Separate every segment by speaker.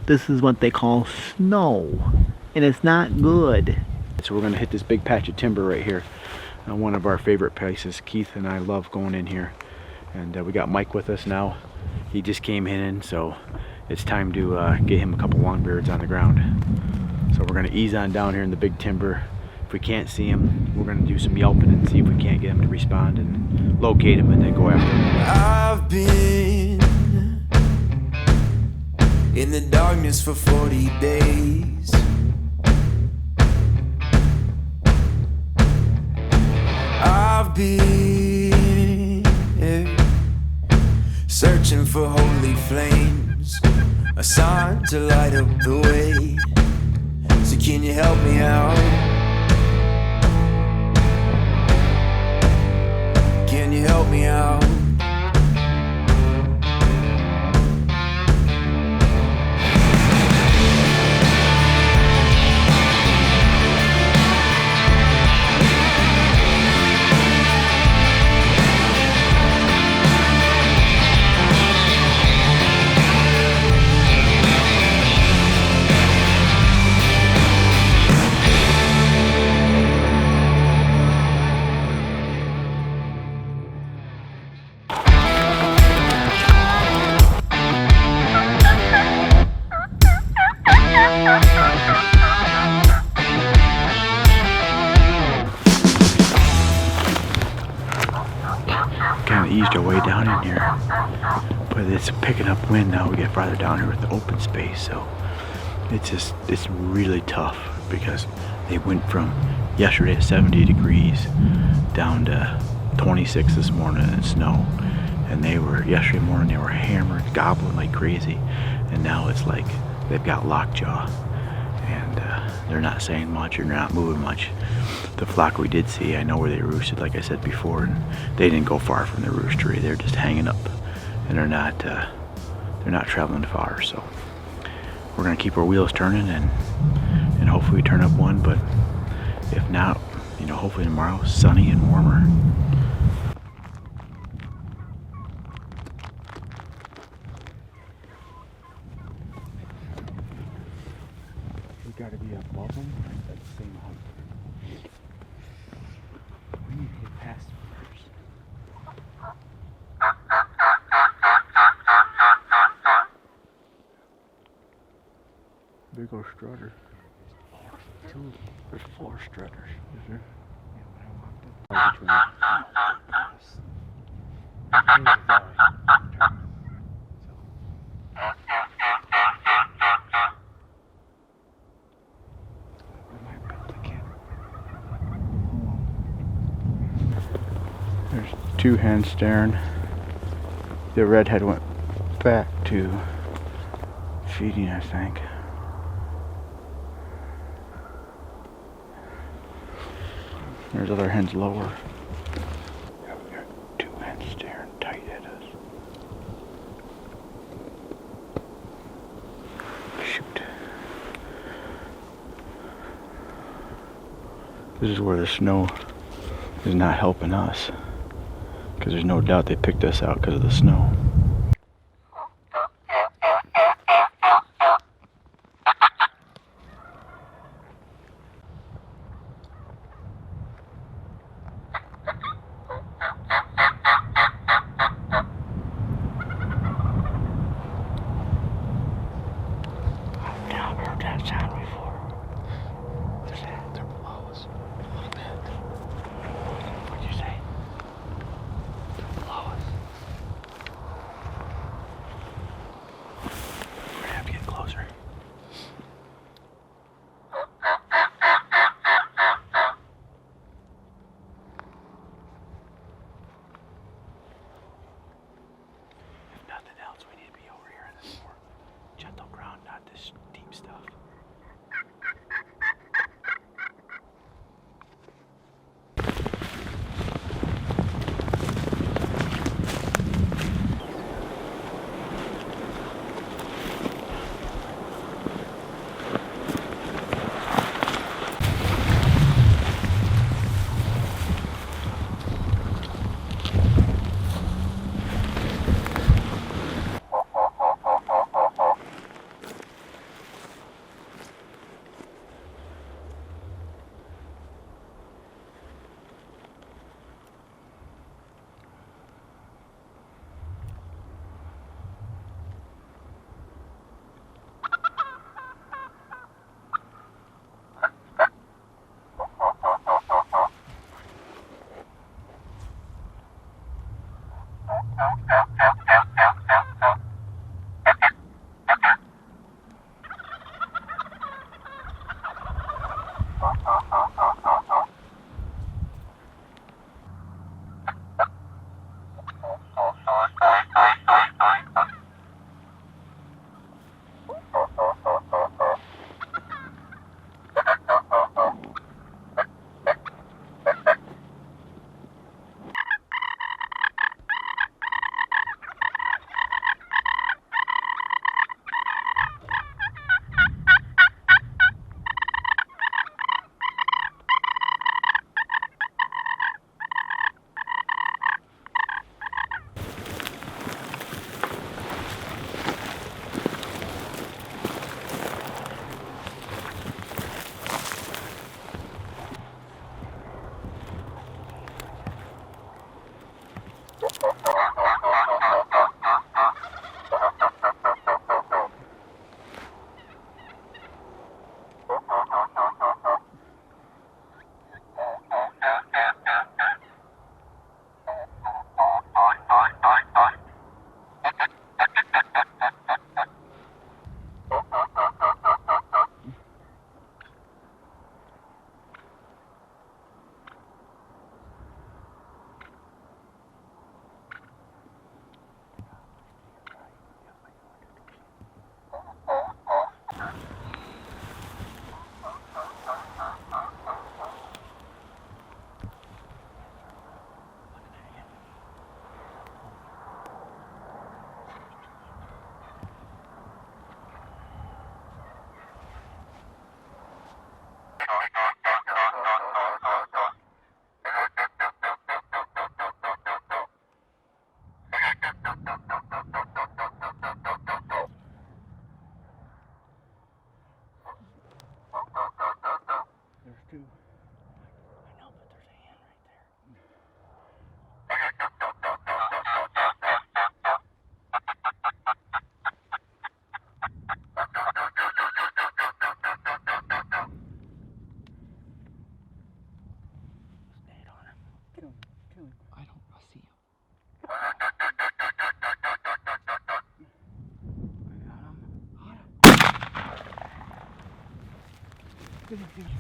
Speaker 1: This is what they call snow, and it's not good.
Speaker 2: So we're gonna hit this big patch of timber right here. One of our favorite places. Keith and I love going in here. And we got Mike with us now. He just came in, so it's time to get him a couple longbeards on the ground. So we're gonna ease on down here in the big timber. If we can't see him, we're gonna do some yelping and see if we can't get him to respond and locate him and then go after him.
Speaker 3: I've been in the darkness for 40 days. I've been searching for holy flames, a sign to light up the way. So can you help me out? Can you help me out?
Speaker 2: Kind of eased our way down in here, but it's picking up wind now. We get farther down here with the open space, so it's really tough because they went from yesterday at 70 degrees down to 26 this morning in snow, and yesterday morning they were hammered, gobbling like crazy, and now it's like they've got lockjaw, and they're not saying much or they're not moving much. The flock we did see, I know where they roosted, like I said before, and they didn't go far from the roostery. They're just hanging up, and they're not traveling far. So we're gonna keep our wheels turning, and hopefully we turn up one. But if not, hopefully tomorrow, sunny and warmer. We gotta be above them at the same height. We need to get past them first. Big old strutter. There's 4 strutters. Is there? Yeah, when I walked up. Which one? There's 2 hens staring. The redhead went back to feeding, I think. There's other hens lower. Yeah, we got 2 hens staring tight at us. Shoot. This is where the snow is not helping us, because there's no doubt they picked us out because of the snow. There's two. I know, but there's a hen right there. Stand on him. Kill him. Kill him. I see him.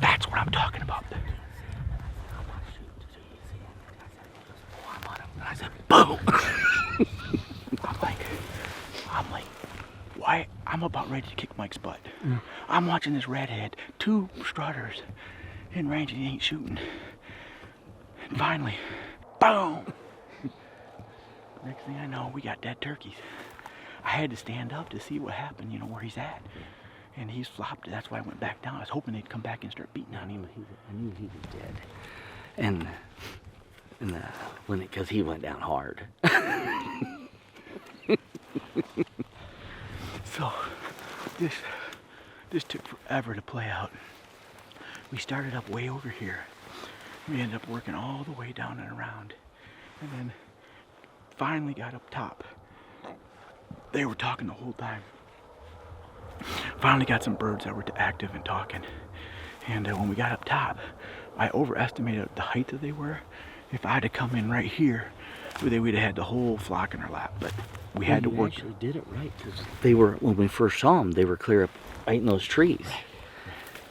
Speaker 2: That's what I'm talking about. I said, boom! I'm like, why? I'm about ready to kick Mike's butt. Yeah. I'm watching this redhead, 2 strutters in range, and he ain't shooting. And finally, boom! Next thing I know, we got dead turkeys. I had to stand up to see what happened, you know, where he's at. And he's flopped. That's why I went back down. I was hoping they'd come back and start beating on him.
Speaker 4: I knew he was dead. And because he went down hard.
Speaker 2: So this took forever to play out. We started up way over here. We ended up working all the way down and around, and then finally got up top. They were talking the whole time. Finally got some birds that were active and talking. And when we got up top, I overestimated the height that they were. If I had to come in right here, we'd have had the whole flock in our lap. But we had to work.
Speaker 4: You actually did it right, because they were, when we first saw them, they were clear up right in those trees.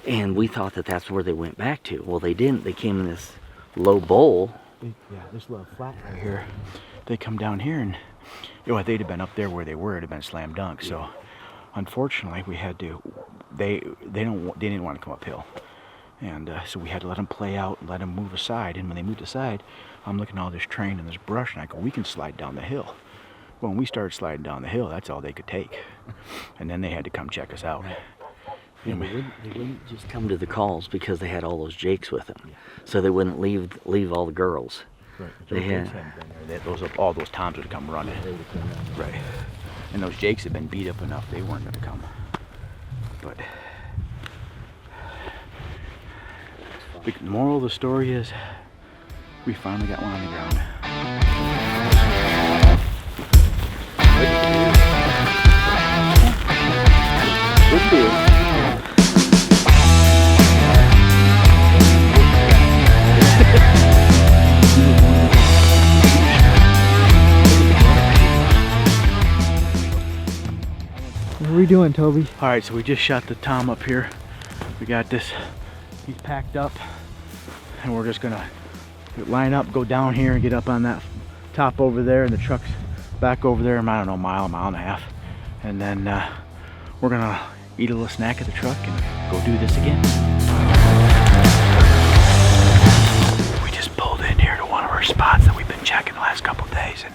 Speaker 4: And we thought that that's where they went back to. Well, they didn't. They came in this low bowl.
Speaker 2: Yeah, this little flat right here. They come down here, and you know, if they'd have been up there where they were, it'd have been a slam dunk. Yeah. So unfortunately, we had to. They didn't want to come uphill, and so we had to let them play out and let them move aside. And when they moved aside, I'm looking at all this terrain and this brush, and I go, we can slide down the hill. Well, when we started sliding down the hill, that's all they could take, and then they had to come check us out.
Speaker 4: Yeah, they wouldn't just come to the calls because they had all those jakes with them, so they wouldn't leave all the girls.
Speaker 2: Right.
Speaker 4: They had
Speaker 2: all those toms would come running. Right. And those jakes had been beat up enough; they weren't going to come. But the moral of the story is, we finally got one on the ground. Good deal.
Speaker 1: What are we doing, Toby?
Speaker 2: All right, so we just shot the tom up here. We got this, he's packed up, and we're just gonna line up, go down here and get up on that top over there, and the truck's back over there, I don't know, mile and a half. And then we're gonna eat a little snack at the truck and go do this again. We just pulled in here to one of our spots that we've been checking the last couple of days, and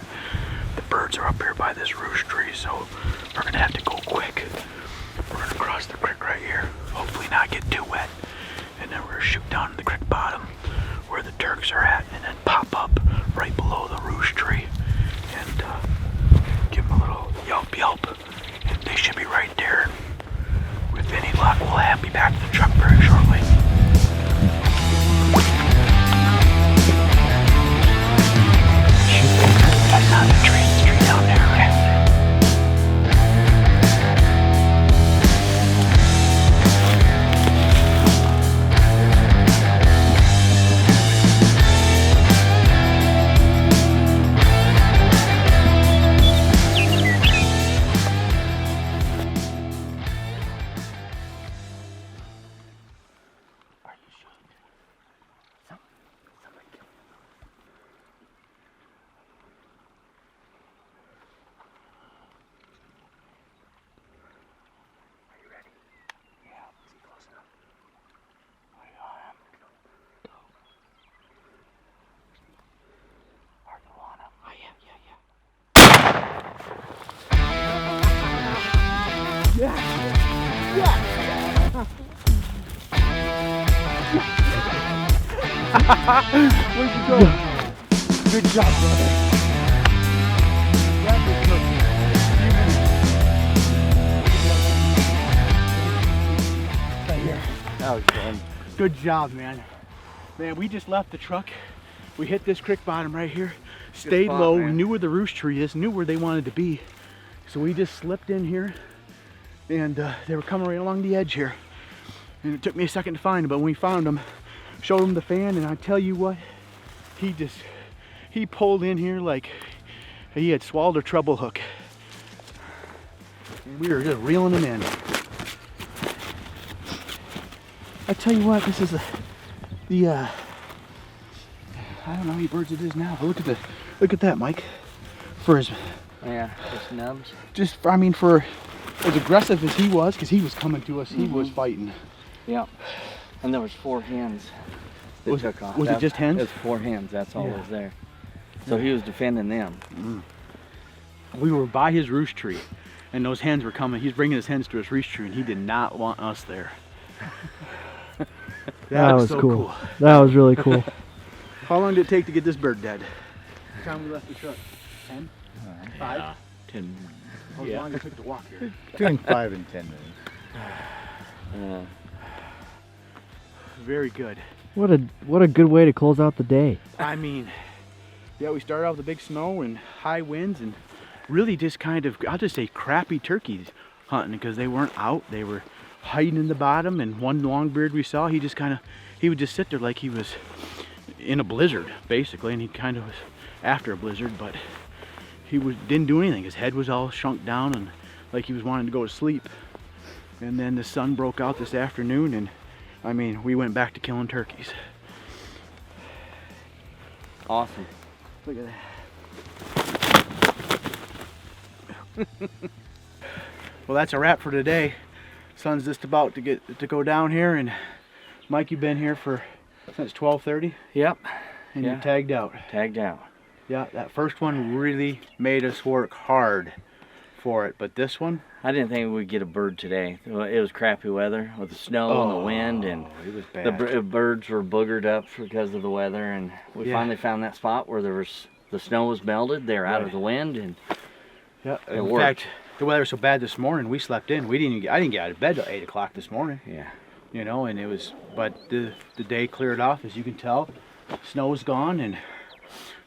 Speaker 2: the birds are up here by this roost tree, so we're gonna have to go quick. We're gonna cross the creek right here, hopefully not get too wet, and then we're gonna shoot down to the creek bottom where the turks are at, and then pop up right below the roost tree and give them a little yelp, and they should be right there. With any luck, we'll be back to the truck very shortly. That's not the tree down there, right? Where'd you go? Good job, brother. That was perfect. Right here.
Speaker 4: That was fun.
Speaker 2: Good job, man. Man, we just left the truck. We hit this creek bottom right here. Stayed
Speaker 4: spot,
Speaker 2: low.
Speaker 4: man.
Speaker 2: We knew where the roost tree is. Knew where they wanted to be. So we just slipped in here, and they were coming right along the edge here. And it took me a second to find them, but when we found them, showed them the fan, and I tell you what, he pulled in here like he had swallowed a treble hook. And we were just reeling him in. I tell you what, this is I don't know how many birds it is now, but look at that, Mike. For his,
Speaker 4: Yeah, just nubs.
Speaker 2: I mean, for as aggressive as he was, because he was coming to us, he was fighting.
Speaker 4: Yeah. And there was 4 hens that took off.
Speaker 2: Was it just hens?
Speaker 4: It was 4 hens, that's all
Speaker 2: Yeah.
Speaker 4: was there. So he was defending them.
Speaker 2: We were by his roost tree, and those hens were coming. He's bringing his hens to his roost tree, and he did not want us there.
Speaker 1: That was
Speaker 2: so
Speaker 1: cool. That was really cool.
Speaker 2: How long did it take to get this bird dead? What time we left the truck? 10? 5?
Speaker 4: 10.
Speaker 2: How long did it take to walk here?
Speaker 5: Between 5 and 10 minutes.
Speaker 2: Very good.
Speaker 1: What a good way to close out the day.
Speaker 2: I mean, yeah, we started off with the big snow and high winds, and really just kind of, I'll just say, crappy turkeys hunting, because they weren't out. They were hiding in the bottom, and one longbeard we saw, he would just sit there like he was in a blizzard, basically, and he kind of was after a blizzard, but didn't do anything. His head was all shrunk down and like he was wanting to go to sleep. And then the sun broke out this afternoon, and I mean, we went back to killing turkeys.
Speaker 4: Awesome.
Speaker 2: Look at that. Well, that's a wrap for today. Sun's just about to go down here, and Mike, you've been here since 12:30,
Speaker 4: Yep.
Speaker 2: and
Speaker 4: Yeah.
Speaker 2: you're tagged out.
Speaker 4: Tagged out.
Speaker 2: Yeah, that first one really made us work hard for it, but this one,
Speaker 4: I didn't think we'd get a bird today. It was crappy weather with the snow and the wind, and
Speaker 2: it was
Speaker 4: the
Speaker 2: bad.
Speaker 4: birds were boogered up because of the weather, and we
Speaker 2: Yeah.
Speaker 4: finally found that spot where the snow was melted. They were out of
Speaker 2: Right.
Speaker 4: the wind, and
Speaker 2: Yeah,
Speaker 4: it
Speaker 2: in
Speaker 4: worked.
Speaker 2: fact, the weather was so bad this morning, we slept in. I didn't get out of bed till 8 o'clock this morning.
Speaker 4: yeah.
Speaker 2: You know, and it was, but the day cleared off, as you can tell. Snow was gone, and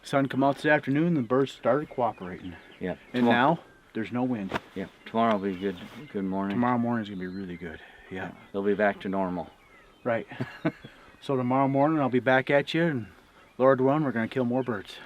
Speaker 2: sun come out this afternoon, and the birds started cooperating.
Speaker 4: Yeah.
Speaker 2: And now there's no wind.
Speaker 4: Yeah. Tomorrow will be good morning.
Speaker 2: Tomorrow morning's gonna be really good. Yeah.
Speaker 4: They'll be back to normal.
Speaker 2: Right. So tomorrow morning I'll be back at you, and Lord willing, we're gonna kill more birds.